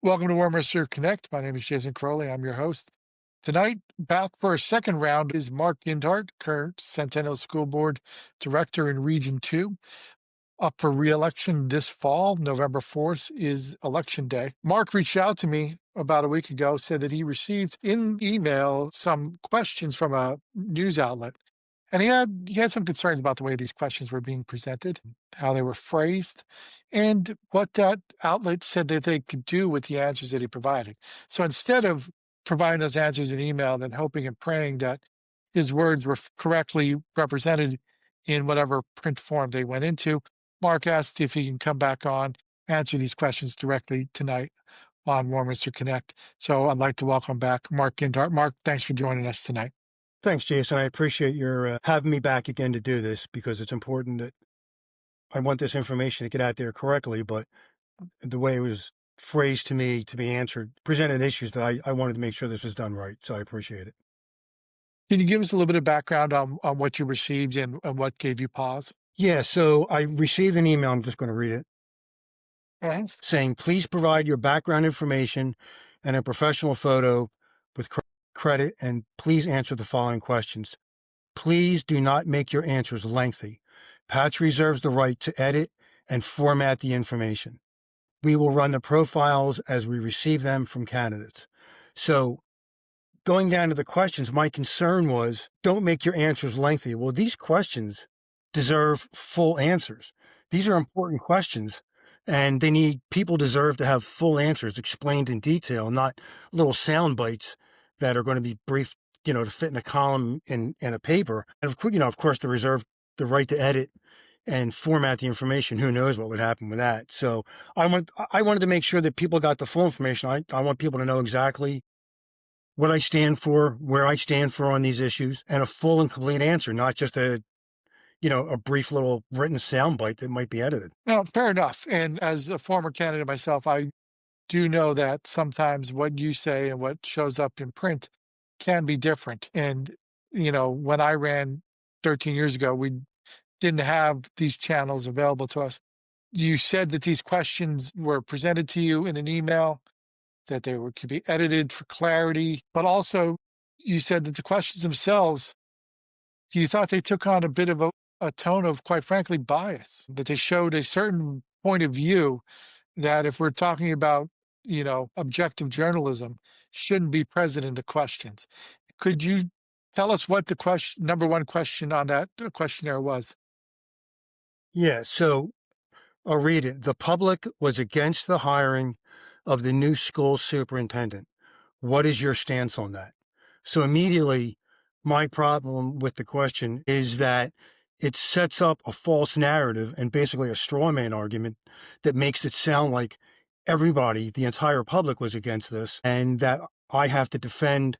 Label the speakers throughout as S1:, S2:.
S1: Welcome to Warminster Connect. My name is Jason Crowley. I'm your host. Tonight, back for a second round is Mark Gindhart, current Centennial School Board Director in Region 2. Up for re-election this fall. November 4th is election day. Mark reached out to me about a week ago, said that he received in email some questions from a news outlet. And he had some concerns about the way these questions were being presented, how they were phrased, and what that outlet said that they could do with the answers that he provided. So instead of providing those answers in email and hoping and praying that his words were correctly represented in whatever print form they went into, Mark asked if he can come back on, answer these questions directly tonight on Warminster Connect. So I'd like to welcome back Mark Gindhart. Mark, thanks for joining us tonight.
S2: Thanks, Jason. I appreciate your having me back again to do this because it's important that I want this information to get out there correctly, but the way it was phrased to me to be answered presented issues that I wanted to make sure this was done right. So I appreciate it.
S1: Can you give us a little bit of background on what you received and what gave you pause?
S2: Yeah, so I received an email. I'm just going to read it
S1: Thanks.
S2: saying, please provide your background information and a professional photo with credit, and please answer the following questions. Please do not make your answers lengthy. Patch reserves the right to edit and format the information. We will run the profiles as we receive them from candidates. So going down to the questions, my concern was don't make your answers lengthy. Well, these questions deserve full answers. These are important questions, and people deserve to have full answers explained in detail, not little sound bites that are going to be brief, to fit in a column in a paper. And of course, they reserve the right to edit and format the information. Who knows what would happen with that? So I wanted to make sure that people got the full information. I want people to know exactly what I stand for, where I stand for on these issues, and a full and complete answer, not just a brief little written soundbite that might be edited.
S1: No, fair enough. And as a former candidate myself, I do know that sometimes what you say and what shows up in print can be different. And, when I ran 13 years ago, we didn't have these channels available to us. You said that these questions were presented to you in an email, that could be edited for clarity, but also you said that the questions themselves, you thought they took on a bit of a tone of, quite frankly, bias, that they showed a certain point of view that if we're talking about, objective journalism, shouldn't be present in the questions. Could you tell us what the number one question on that questionnaire was?
S2: Yeah, so I'll read it. The public was against the hiring of the new school superintendent. What is your stance on that? So immediately, my problem with the question is that it sets up a false narrative and basically a straw man argument that makes it sound like everybody, the entire public, was against this, and that I have to defend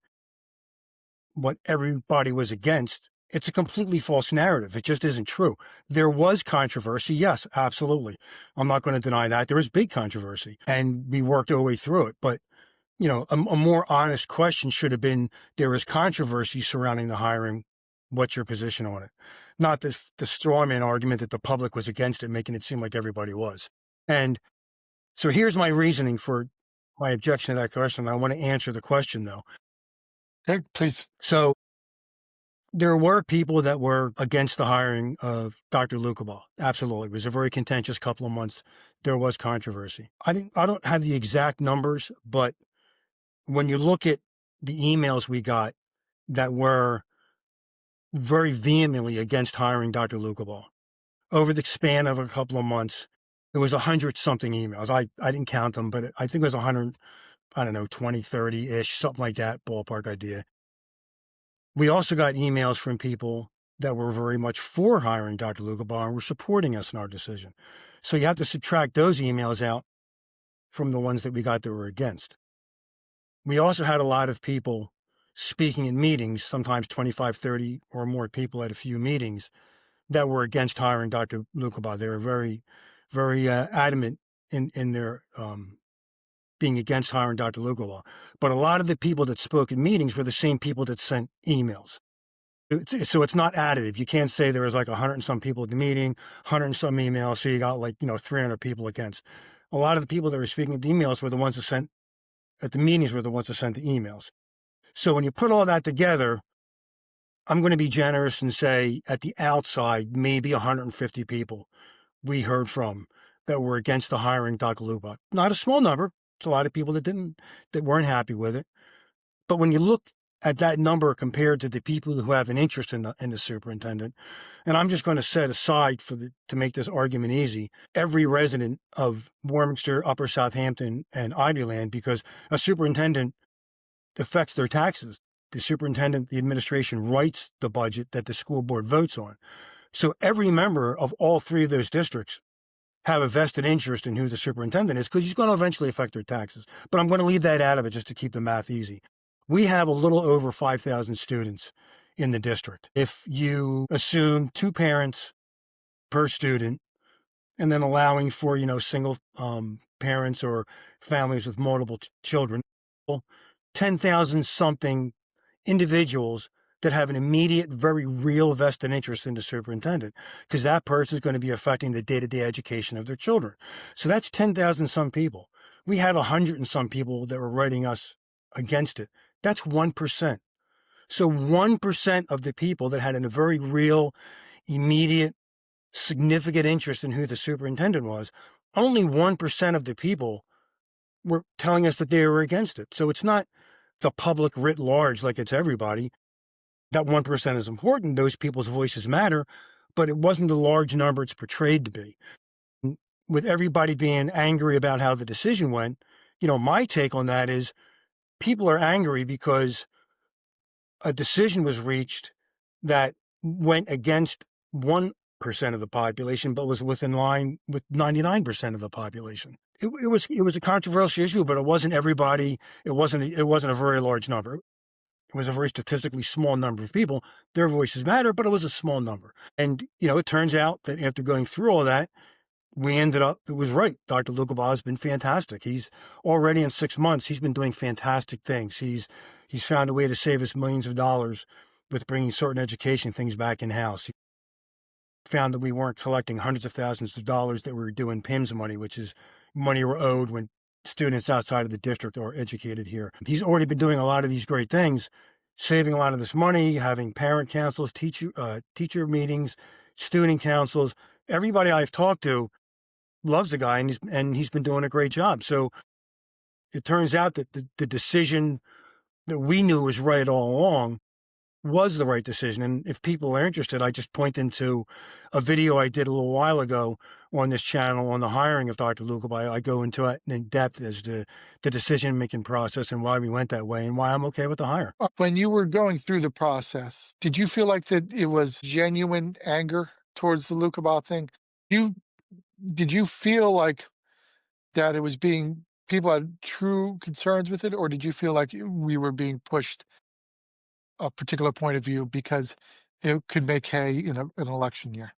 S2: what everybody was against. It's a completely false narrative. It just isn't true. There was controversy. Yes, absolutely. I'm not going to deny that. There was big controversy, and we worked our way through it. But a more honest question should have been, there is controversy surrounding the hiring. What's your position on it? Not the straw man argument that the public was against it, making it seem like everybody was. And so here's my reasoning for my objection to that question. I want to answer the question, though.
S1: Okay, please.
S2: So there were people that were against the hiring of Dr. Lucabaugh. Absolutely. It was a very contentious couple of months. There was controversy. I don't have the exact numbers, but when you look at the emails we got that were very vehemently against hiring Dr. Lucabaugh, over the span of a couple of months, it was 100-something emails. I didn't count them, but I think it was 100, 20, 30-ish, something like that, ballpark idea. We also got emails from people that were very much for hiring Dr. Lucabaugh and were supporting us in our decision. So you have to subtract those emails out from the ones that we got that were against. We also had a lot of people speaking in meetings, sometimes 25, 30 or more people at a few meetings that were against hiring Dr. Lucabaugh. They were very, very adamant in their being against hiring Dr. Lucabaugh. But a lot of the people that spoke at meetings were the same people that sent emails. So it's not additive. You can't say there was like 100 and some people at the meeting, 100 and some emails, so you got 300 people against. A lot of the people that were speaking at the emails were the ones that sent at the meetings were the ones that sent the emails. So when you put all that together, I'm going to be generous and say at the outside, maybe 150 people we heard from that were against the hiring of Dr. Luba. Not a small number. It's a lot of people that weren't happy with it. But when you look at that number compared to the people who have an interest in the superintendent, and I'm just going to set aside to make this argument easy, every resident of Warminster, Upper Southampton, and Ivyland, because a superintendent affects their taxes. The superintendent, the administration writes the budget that the school board votes on. So every member of all three of those districts have a vested interest in who the superintendent is because he's going to eventually affect their taxes. But I'm going to leave that out of it just to keep the math easy. We have a little over 5,000 students in the district. If you assume 2 parents per student and then allowing for, single parents or families with multiple children, 10,000 something individuals that have an immediate, very real vested interest in the superintendent, because that person is going to be affecting the day-to-day education of their children. So that's 10,000 some people. We had 100 and some people that were writing us against it. That's 1%. So 1% of the people that had a very real, immediate, significant interest in who the superintendent was, only 1% of the people were telling us that they were against it. So it's not the public writ large like it's everybody. That 1% is important. Those people's voices matter, but it wasn't the large number it's portrayed to be. With everybody being angry about how the decision went, my take on that is people are angry because a decision was reached that went against 1% of the population, but was within line with 99% of the population. It was a controversial issue, but it wasn't everybody. It wasn't a very large number. It was a very statistically small number of people. Their voices matter, but it was a small number. And, it turns out that after going through all that, we ended up, it was right. Dr. Lukabaugh has been fantastic. He's already in 6 months, he's been doing fantastic things. He's found a way to save us millions of dollars with bringing certain education things back in-house. He found that we weren't collecting hundreds of thousands of dollars that we were doing PIMS money, which is money we're owed when students outside of the district are educated here. He's already been doing a lot of these great things, saving a lot of this money, having parent councils, teacher meetings, student councils. Everybody I've talked to loves the guy, and he's been doing a great job. So it turns out that the decision that we knew was right all along was the right decision. And if people are interested, I just point them to a video I did a little while ago on this channel on the hiring of Dr. Lukabai. I go into it in depth as to the decision-making process and why we went that way and why I'm okay with the hire.
S1: When you were going through the process, did you feel like that it was genuine anger towards the Lukabaugh thing? You Did you feel like that it was being people had true concerns with it, or did you feel like we were being pushed a particular point of view because it could make hay in an election year?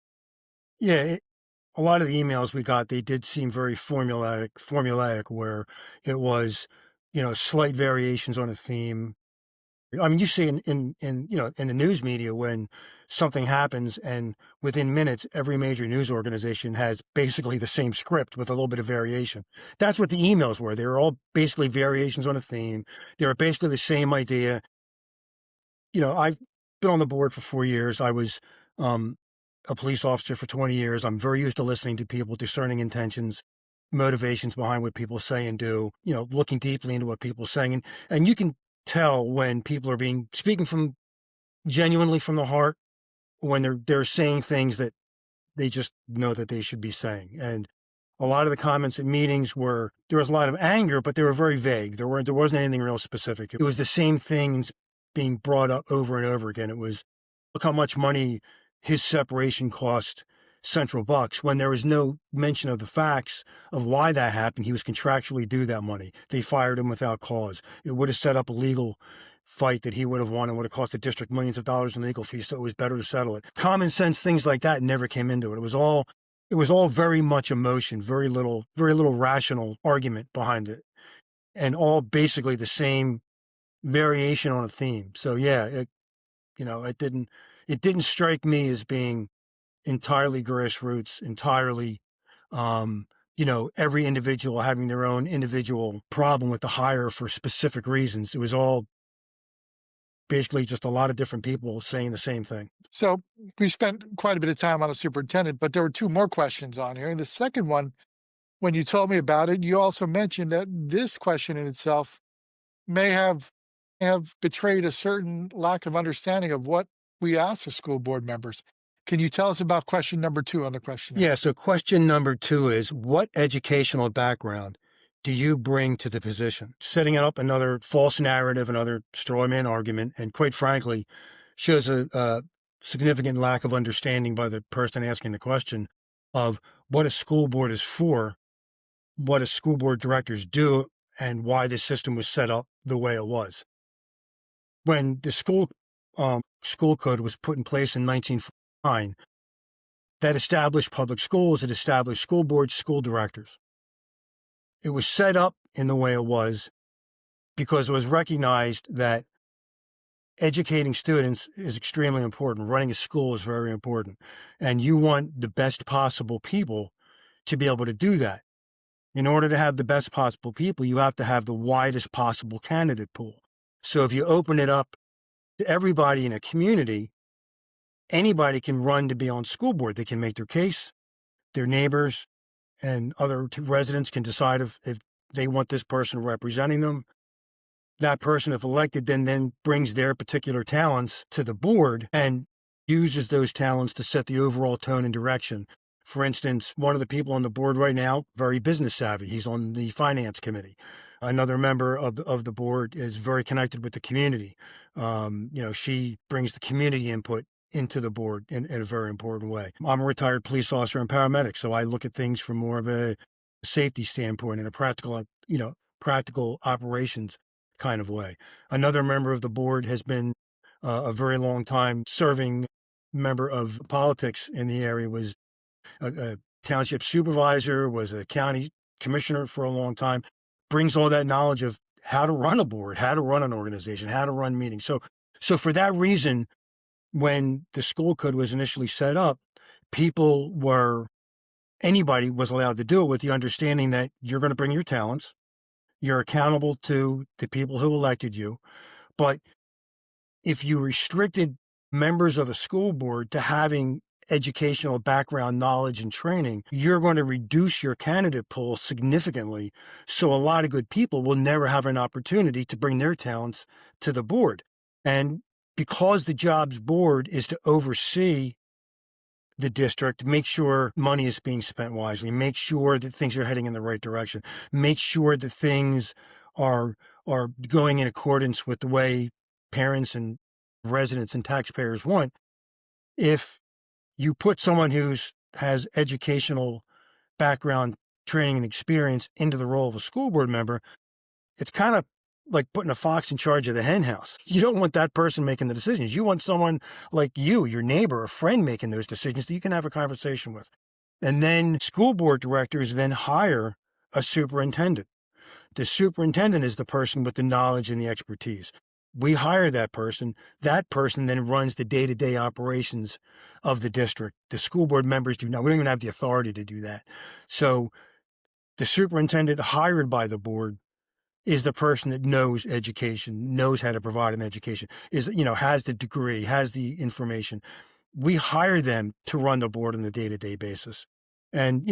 S2: Yeah, a lot of the emails we got, they did seem very formulaic where it was, slight variations on a theme. I mean, you see in the news media when something happens and within minutes, every major news organization has basically the same script with a little bit of variation. That's what the emails were. They were all basically variations on a theme. They were basically the same idea. I've been on the board for 4 years. I was a police officer for 20 years. I'm very used to listening to people, discerning intentions, motivations behind what people say and do, looking deeply into what people are saying. And you can tell when people are speaking from genuinely from the heart, when they're saying things that they just know that they should be saying. And a lot of the comments at meetings there was a lot of anger, but they were very vague. There wasn't anything real specific. It was the same things being brought up over and over again. It was, look how much money his separation cost Central Bucks, when there was no mention of the facts of why that happened. He was contractually due that money. They fired him without cause. It would have set up a legal fight that he would have won and would have cost the district millions of dollars in legal fees. So it was better to settle it. Common sense, things like that never came into it. It was all very much emotion, very little rational argument behind it, and all basically the same variation on a theme. So yeah, it didn't strike me as being entirely grassroots, entirely, every individual having their own individual problem with the hire for specific reasons. It was all basically just a lot of different people saying the same thing.
S1: So we spent quite a bit of time on the superintendent, but there were two more questions on here. And the second one, when you told me about it, you also mentioned that this question in itself may have betrayed a certain lack of understanding of what we ask the school board members. Can you tell us about question number two on the questionnaire?
S2: Yeah. So question number two is, what educational background do you bring to the position? Setting it up another false narrative, another straw man argument, and quite frankly, shows a significant lack of understanding by the person asking the question of what a school board is for, what a school board directors do, and why this system was set up the way it was. When the school code was put in place in 1949, that established public schools, it established school boards, school directors. It was set up in the way it was because it was recognized that educating students is extremely important. Running a school is very important. And you want the best possible people to be able to do that. In order to have the best possible people, you have to have the widest possible candidate pool. So if you open it up to everybody in a community, anybody can run to be on school board. They can make their case. Their neighbors and other residents can decide if they want this person representing them. That person, if elected, then brings their particular talents to the board and uses those talents to set the overall tone and direction. For instance, one of the people on the board right now, very business savvy. He's on the finance committee. Another member of the board is very connected with the community. She brings the community input into the board in a very important way. I'm a retired police officer and paramedic, so I look at things from more of a safety standpoint and a practical operations kind of way. Another member of the board has been a very long time serving member of politics in the area, was a township supervisor, was a county commissioner for a long time, brings all that knowledge of how to run a board, how to run an organization, how to run meetings. So for that reason, when the school code was initially set up, anybody was allowed to do it with the understanding that you're going to bring your talents, you're accountable to the people who elected you. But if you restricted members of a school board to having educational background, knowledge, and training, you're going to reduce your candidate pool significantly. So a lot of good people will never have an opportunity to bring their talents to the board. And because the jobs board is to oversee the district, make sure money is being spent wisely, make sure that things are heading in the right direction, make sure that things are going in accordance with the way parents and residents and taxpayers want. If you put someone has educational background, training, and experience into the role of a school board member, it's kind of like putting a fox in charge of the hen house. You don't want that person making the decisions. You want someone like you, your neighbor, a friend making those decisions that you can have a conversation with. And then school board directors then hire a superintendent. The superintendent is the person with the knowledge and the expertise. We hire that person. That person then runs the day-to-day operations of the district. The school board members we don't even have the authority to do that. So the superintendent hired by the board is the person that knows education, knows how to provide an education, has the degree, has the information. We hire them to run the board on a day-to-day basis. And,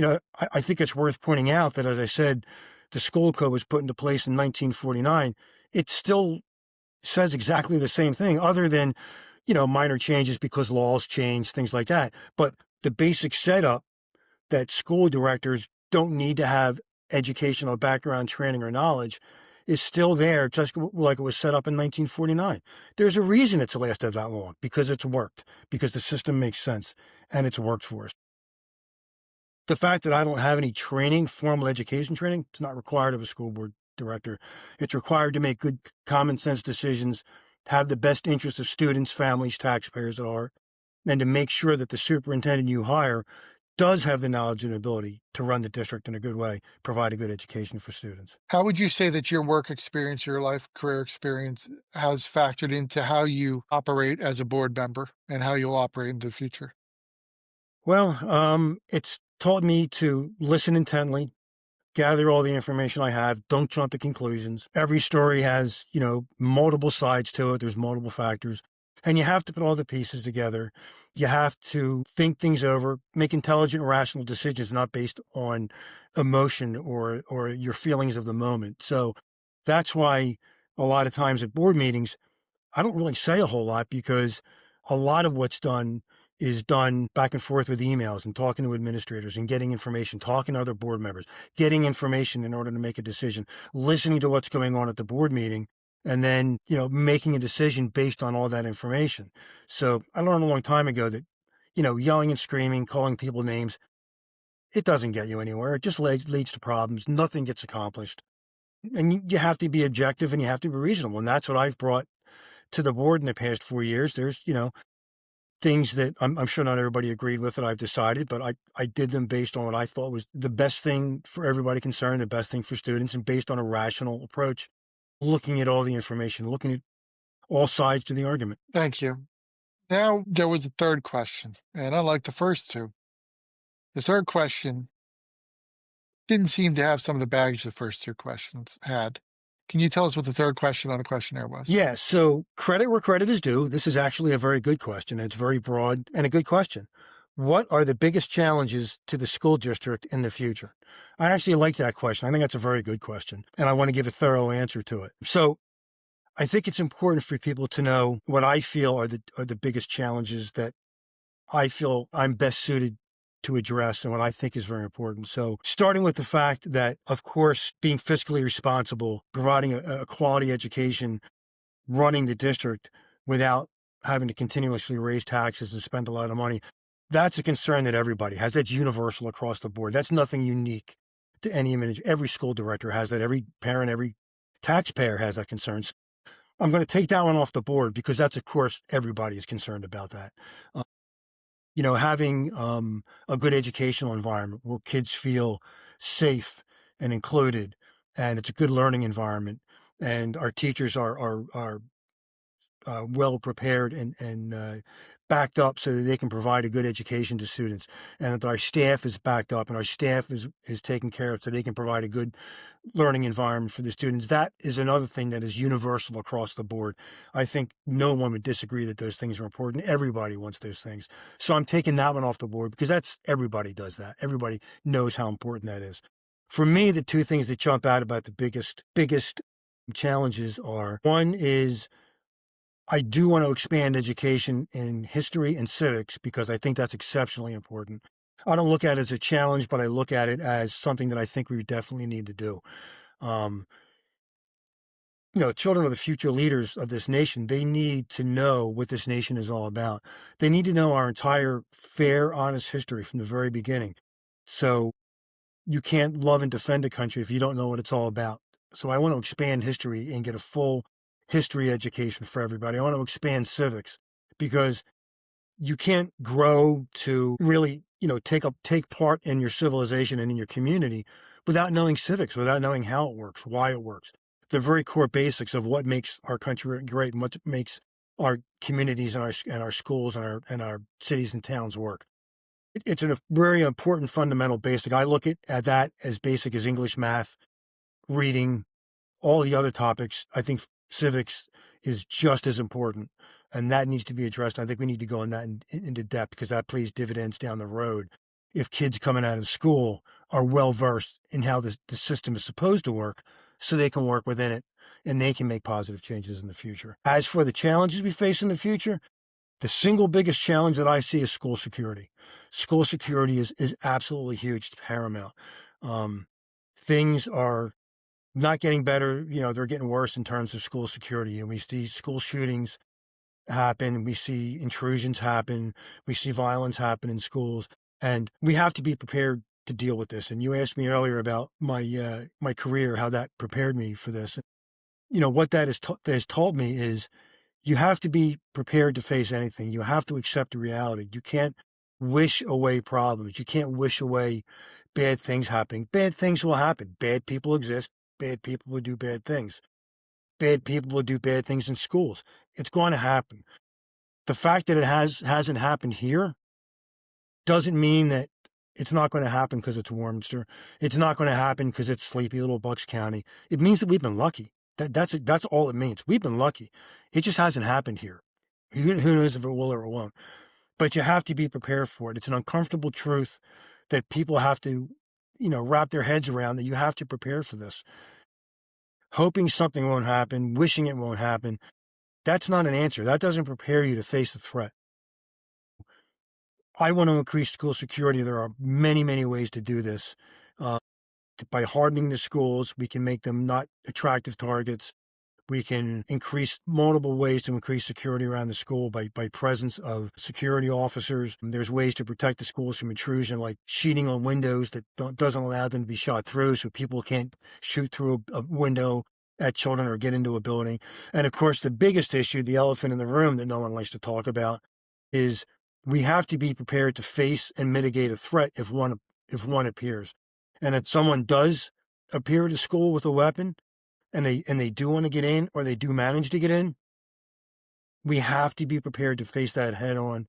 S2: I think it's worth pointing out that, as I said, the school code was put into place in 1949. It still says exactly the same thing, other than, minor changes because laws change, things like that. But the basic setup that school directors don't need to have educational background, training, or knowledge is still there, just like it was set up in 1949. There's a reason it's lasted that long, because it's worked, because the system makes sense, and it's worked for us. The fact that I don't have any training, formal education training, it's not required of a school board director. It's required to make good common sense decisions, have the best interests of students, families, taxpayers at heart, and to make sure that the superintendent you hire does have the knowledge and ability to run the district in a good way, provide a good education for students.
S1: How would you say that your work experience, your life career experience has factored into how you operate as a board member and how you'll operate in the future?
S2: Well, it's taught me to listen intently, gather all the information I have, don't jump to conclusions. Every story has, multiple sides to it. There's multiple factors. And you have to put all the pieces together. You have to think things over, make intelligent, rational decisions, not based on emotion or your feelings of the moment. So that's why a lot of times at board meetings, I don't really say a whole lot because a lot of what's done is done back and forth with emails and talking to administrators and getting information, talking to other board members, getting information in order to make a decision, listening to what's going on at the board meeting, and then, making a decision based on all that information. So I learned a long time ago that, yelling and screaming, calling people names, it doesn't get you anywhere. It just leads to problems. Nothing gets accomplished. And you have to be objective and you have to be reasonable. And that's what I've brought to the board in the past 4 years. There's, things that I'm sure not everybody agreed with that I've decided, but I did them based on what I thought was the best thing for everybody concerned, the best thing for students, and based on a rational approach, looking at all the information, looking at all sides to the argument.
S1: Thank you. Now, there was a third question, and unlike the first two, the third question didn't seem to have some of the baggage the first two questions had. Can you tell us what the third question on the questionnaire was?
S2: Yeah, so credit where credit is due. This is actually a very good question. It's very broad and a good question. What are the biggest challenges to the school district in the future? I actually like that question. I think that's a very good question, and I want to give a thorough answer to it. So I think it's important for people to know what I feel are the biggest challenges that I feel I'm best suited to address and what I think is very important. So starting with the fact that, of course, being fiscally responsible, providing a quality education, running the district without having to continuously raise taxes and spend a lot of money, that's a concern that everybody has. That's universal across the board. That's nothing unique to any image. Every school director has that. Every parent, every taxpayer has that concern. So I'm going to take that one off the board because that's, of course, everybody is concerned about that. Having a good educational environment where kids feel safe and included, and it's a good learning environment, and our teachers are well prepared and backed up so that they can provide a good education to students, and that our staff is backed up and our staff is taken care of so they can provide a good learning environment for the students. That is another thing that is universal across the board. I think no one would disagree that those things are important. Everybody wants those things. So I'm taking that one off the board because everybody does that. Everybody knows how important that is. For me, the two things that jump out about the biggest challenges are, one is I do want to expand education in history and civics because I think that's exceptionally important. I don't look at it as a challenge, but I look at it as something that I think we definitely need to do. Um, Children are the future leaders of this nation. They need to know what this nation is all about. They need to know our entire fair, honest history from the very beginning. So you can't love and defend a country if you don't know what it's all about. So I want to expand history and get a full history education for everybody. I want to expand civics because you can't grow to really, take part in your civilization and in your community without knowing civics, without knowing how it works, why it works, the very core basics of what makes our country great and what makes our communities and our schools and our cities and towns work. It's a very important fundamental basic. I look at that as basic as English, math, reading, all the other topics. I think civics is just as important, and that needs to be addressed. I think we need to go in that into depth because that pays dividends down the road. If kids coming out of school are well versed in how the system is supposed to work, so they can work within it and they can make positive changes in the future. As for the challenges we face in the future, the single biggest challenge that I see is school security. School security is absolutely huge. It's paramount. Things are not getting better. They're getting worse in terms of school security. And we see school shootings happen. We see intrusions happen. We see violence happen in schools. And we have to be prepared to deal with this. And you asked me earlier about my career, how that prepared me for this. What that has taught me is you have to be prepared to face anything. You have to accept the reality. You can't wish away problems. You can't wish away bad things happening. Bad things will happen. Bad people exist. Bad people will do bad things. Bad people will do bad things in schools. It's going to happen. The fact that it hasn't happened here doesn't mean that It's not going to happen because it's Warminster. It's not going to happen because it's sleepy little Bucks County. It means that we've been lucky. That's all it means. We've been lucky. It just hasn't happened here. Who knows if it will or it won't? But you have to be prepared for it. It's an uncomfortable truth that people have to, wrap their heads around, that you have to prepare for this. Hoping something won't happen, wishing it won't happen, that's not an answer. That doesn't prepare you to face the threat. I want to increase school security. There are many, many ways to do this. Uh, by hardening the schools, we can make them not attractive targets. We can increase multiple ways to increase security around the school by presence of security officers. There's ways to protect the schools from intrusion, like sheeting on windows that doesn't allow them to be shot through, so people can't shoot through a window at children or get into a building. And of course, the biggest issue, the elephant in the room that no one likes to talk about, is we have to be prepared to face and mitigate a threat if one appears. And if someone does appear to school with a weapon, and they do want to get in, or they do manage to get in, we have to be prepared to face that head on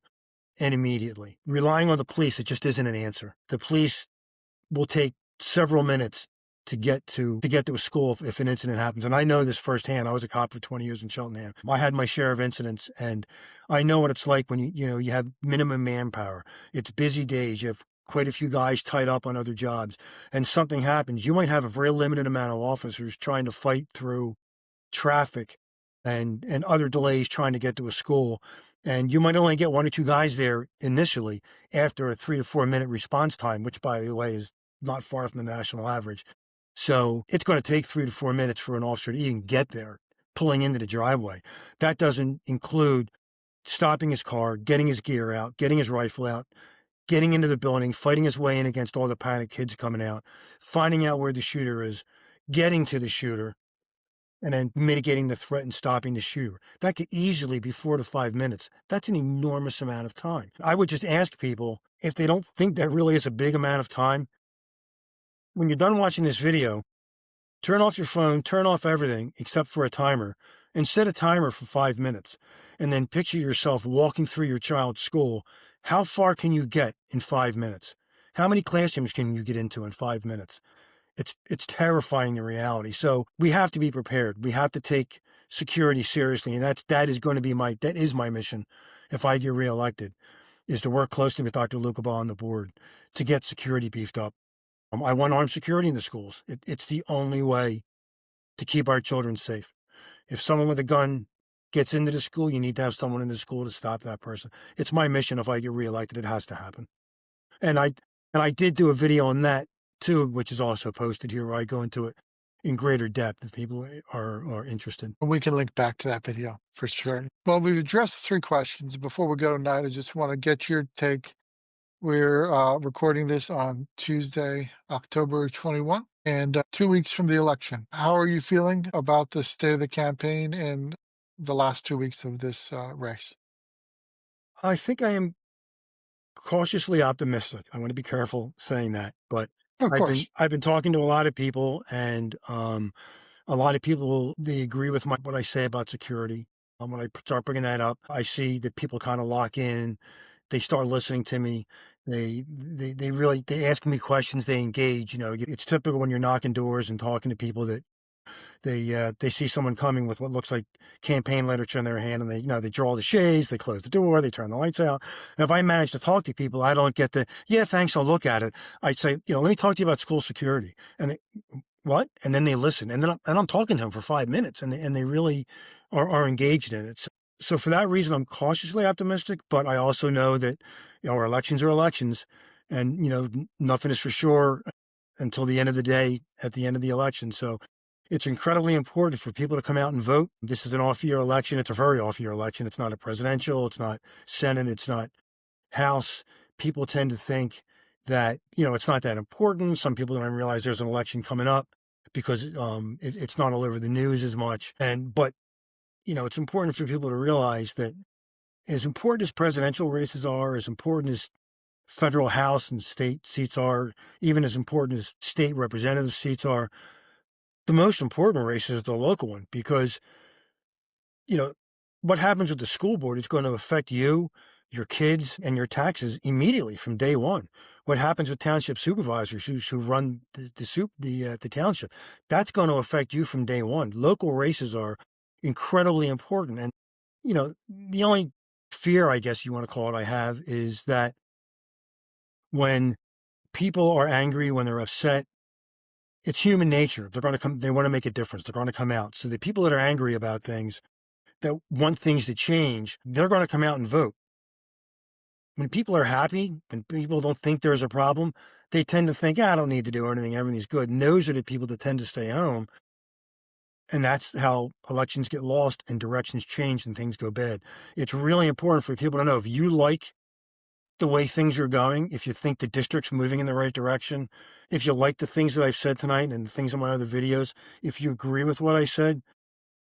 S2: and immediately. Relying on the police, it just isn't an answer. The police will take several minutes to get to a school if an incident happens. And I know this firsthand. I was a cop for 20 years in Cheltenham. I had my share of incidents, and I know what it's like when you have minimum manpower. It's busy days. You have quite a few guys tied up on other jobs, and something happens. You might have a very limited amount of officers trying to fight through traffic and other delays trying to get to a school. And you might only get one or two guys there initially after a 3 to 4 minute response time, which, by the way, is not far from the national average. So it's going to take 3 to 4 minutes for an officer to even get there, pulling into the driveway. That doesn't include stopping his car, getting his gear out, getting his rifle out, getting into the building, fighting his way in against all the panicked kids coming out, finding out where the shooter is, getting to the shooter, and then mitigating the threat and stopping the shooter. That could easily be 4 to 5 minutes. That's an enormous amount of time. I would just ask people, if they don't think that really is a big amount of time, when you're done watching this video, turn off your phone, turn off everything except for a timer, and set a timer for 5 minutes. And then picture yourself walking through your child's school. How far can you get in 5 minutes? How many classrooms can you get into in 5 minutes? It's terrifying, the reality. So we have to be prepared. We have to take security seriously. And that is my mission if I get reelected, is to work closely with Dr. Lucabaugh on the board to get security beefed up. I want armed security in the schools. It's the only way to keep our children safe. If someone with a gun gets into the school, you need to have someone in the school to stop that person. It's my mission. If I get reelected, it has to happen. And I did do a video on that too, which is also posted here, where I go into it in greater depth if people are interested.
S1: We can link back to that video for sure. Well, we've addressed 3 questions. Before we go tonight, I just want to get your take. We're recording this on Tuesday, October 21, and 2 weeks from the election. How are you feeling about the state of the campaign and the last 2 weeks of this race?
S2: I think I am cautiously optimistic. I want to be careful saying that, but
S1: Of course.
S2: I've been talking to a lot of people, and a lot of people, they agree with what I say about security. When I start bringing that up, I see that people kind of lock in. They start listening to me. They ask me questions. They engage. It's typical when you're knocking doors and talking to people that they see someone coming with what looks like campaign literature in their hand, and they draw the shades, they close the door, they turn the lights out. If I manage to talk to people, I don't get yeah, thanks, I'll look at it. I'd say, let me talk to you about school security. And what? And then they listen, and then I'm talking to them for 5 minutes, and they really are engaged in it. So for that reason, I'm cautiously optimistic, but I also know that our elections are elections, and nothing is for sure until the end of the day, at the end of the election. So it's incredibly important for people to come out and vote. This is an off-year election. It's a very off-year election. It's not a presidential. It's not Senate. It's not House. People tend to think that, it's not that important. Some people don't even realize there's an election coming up because it's not all over the news as much. But it's important for people to realize that as important as presidential races are, as important as federal House and state seats are, even as important as state representative seats are, the most important race is the local one, because, what happens with the school board is going to affect you your kids and your taxes immediately from day one. What happens with township supervisors who run the township? That's going to affect you from day one. Local races are incredibly important, and the only fear, I guess you want to call it, I have is that when people are angry, when they're upset, it's human nature. They're going to come. They want to make a difference. They're going to come out. So the people that are angry about things, that want things to change, they're going to come out and vote. When people are happy, when people don't think there's a problem, they tend to think, I don't need to do anything. Everything's good. And those are the people that tend to stay home. And that's how elections get lost and directions change and things go bad. It's really important for people to know, if you like the way things are going, if you think the district's moving in the right direction, if you like the things that I've said tonight and the things in my other videos, if you agree with what I said,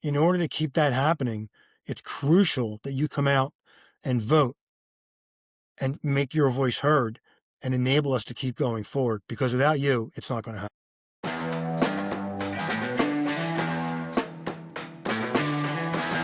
S2: in order to keep that happening, it's crucial that you come out and vote and make your voice heard and enable us to keep going forward, because without you, it's not going to happen.